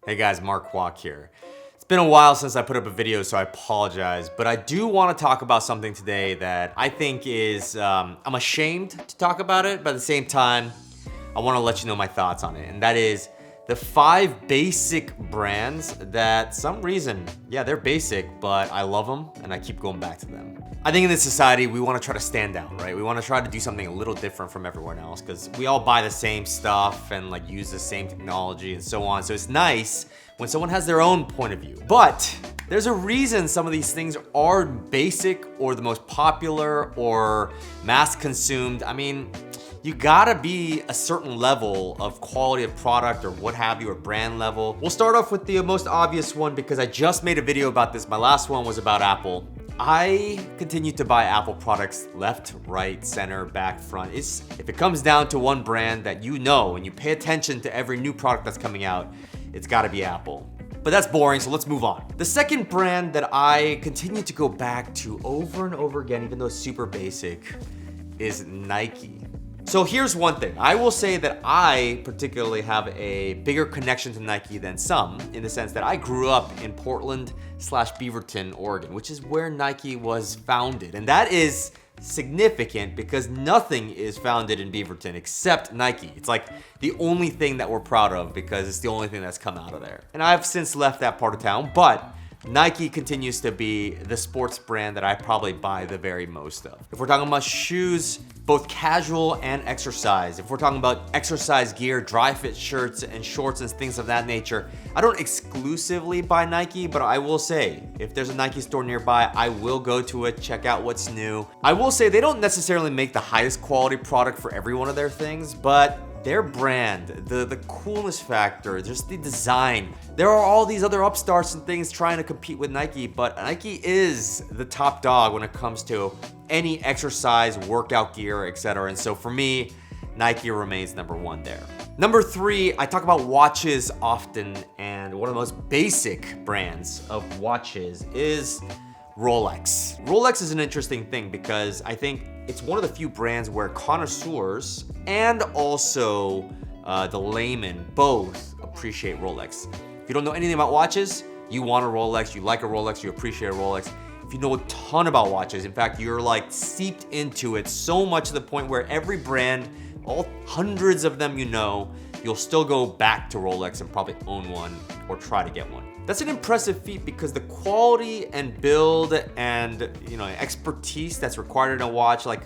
Hey guys, Mark Kwok here. It's been a while since I put up a video, so I apologize, but I do want to talk about something today that I think is, I'm ashamed to talk about it, but at the same time, I want to let you know my thoughts on it, and that is the 5 basic brands that some reason, yeah, they're basic, but I love them and I keep going back to them. I think in this society, we want to try to stand out, right? We want to try to do something a little different from everyone else because we all buy the same stuff and like use the same technology and so on. So it's nice when someone has their own point of view. But there's a reason some of these things are basic or the most popular or mass consumed. I mean, you gotta be a certain level of quality of product or what have you, or brand level. We'll start off with the most obvious one because I just made a video about this. My last one was about Apple. I continue to buy Apple products left, right, center, back, front. If it comes down to one brand that you know and you pay attention to every new product that's coming out, it's gotta be Apple. But that's boring, so let's move on. The second brand that I continue to go back to over and over again, even though it's super basic, is Nike. So here's one thing. I will say that I particularly have a bigger connection to Nike than some, in the sense that I grew up in Portland/Beaverton, Oregon, which is where Nike was founded. And that is significant because nothing is founded in Beaverton except Nike. It's like the only thing that we're proud of because it's the only thing that's come out of there. And I've since left that part of town, but Nike continues to be the sports brand that I probably buy the very most of. If we're talking about shoes, both casual and exercise, if we're talking about exercise gear, dry fit shirts and shorts and things of that nature, I don't exclusively buy Nike, but I will say, if there's a Nike store nearby, I will go to it, check out what's new. I will say they don't necessarily make the highest quality product for every one of their things, but their brand, the coolness factor, just the design. There are all these other upstarts and things trying to compete with Nike, but Nike is the top dog when it comes to any exercise, workout gear, etc. And so for me, Nike remains number 1 there. Number 3, I talk about watches often, and one of the most basic brands of watches is Rolex. Rolex is an interesting thing because I think it's one of the few brands where connoisseurs and also the layman both appreciate Rolex. If you don't know anything about watches, you want a Rolex, you like a Rolex, you appreciate a Rolex. If you know a ton about watches, in fact, you're like seeped into it so much to the point where every brand, all hundreds of them you know, you'll still go back to Rolex and probably own one or try to get one. That's an impressive feat because the quality and build and expertise that's required in a watch, like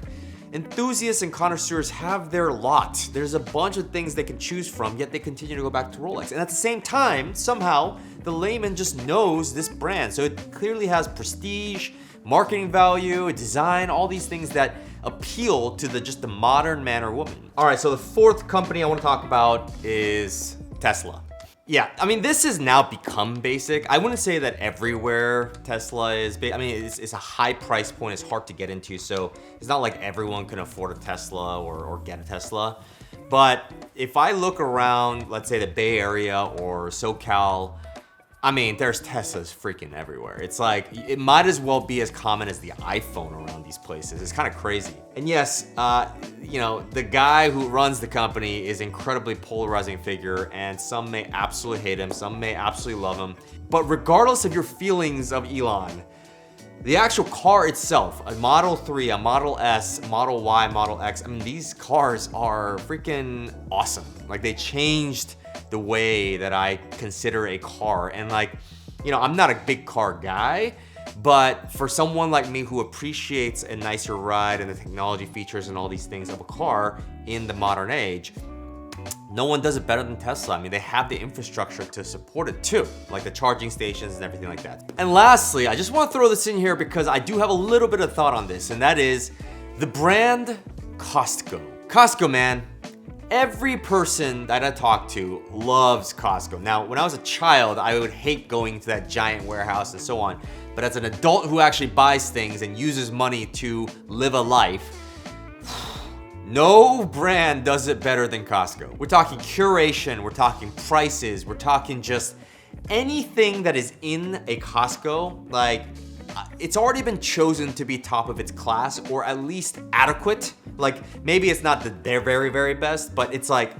enthusiasts and connoisseurs have their lot. There's a bunch of things they can choose from, yet they continue to go back to Rolex. And at the same time, somehow, the layman just knows this brand. So it clearly has prestige, marketing value, design, all these things that appeal to the modern man or woman. All right, so the 4th company I want to talk about is Tesla. Yeah, I mean, this has now become basic. I wouldn't say that everywhere Tesla is big. I mean, it's a high price point. It's hard to get into, so it's not like everyone can afford a Tesla or get a Tesla. But if I look around, let's say the Bay Area or SoCal, I mean, there's Teslas freaking everywhere. It's like, it might as well be as common as the iPhone around these places. It's kind of crazy. And yes, the guy who runs the company is an incredibly polarizing figure, and some may absolutely hate him, some may absolutely love him. But regardless of your feelings of Elon, the actual car itself, a Model 3, a Model S, Model Y, Model X, I mean, these cars are freaking awesome. Like, they changed the way that I consider a car. And I'm not a big car guy, but for someone like me who appreciates a nicer ride and the technology features and all these things of a car in the modern age, no one does it better than Tesla. I mean, they have the infrastructure to support it too, like the charging stations and everything like that. And lastly, I just want to throw this in here because I do have a little bit of thought on this, and that is the brand Costco. Costco, man. Every person that I talk to loves Costco. Now, when I was a child, I would hate going to that giant warehouse and so on. But as an adult who actually buys things and uses money to live a life, no brand does it better than Costco. We're talking curation, we're talking prices, we're talking just anything that is in a Costco, like, it's already been chosen to be top of its class or at least adequate. Like, maybe it's not their very, very best, but it's like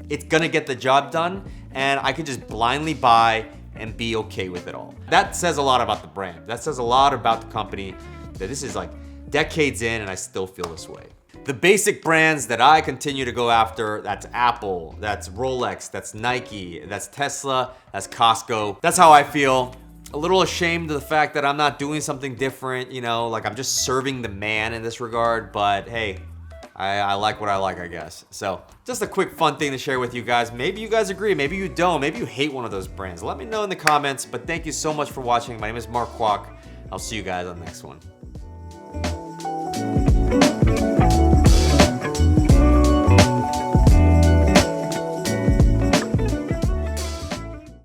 it's gonna get the job done, and I could just blindly buy and be okay with it all. That says a lot about the brand. That says a lot about the company, that this is like decades in and I still feel this way. The basic brands that I continue to go after, that's Apple, that's Rolex, that's Nike, that's Tesla, that's Costco. That's how I feel. A little ashamed of the fact that I'm not doing something different, you know, like I'm just serving the man in this regard, but hey, I like what I like, I guess. So just a quick fun thing to share with you guys. Maybe you guys agree, maybe you don't, maybe you hate one of those brands. Let me know in the comments, but thank you so much for watching. My name is Mark Kwok. I'll see you guys on the next one.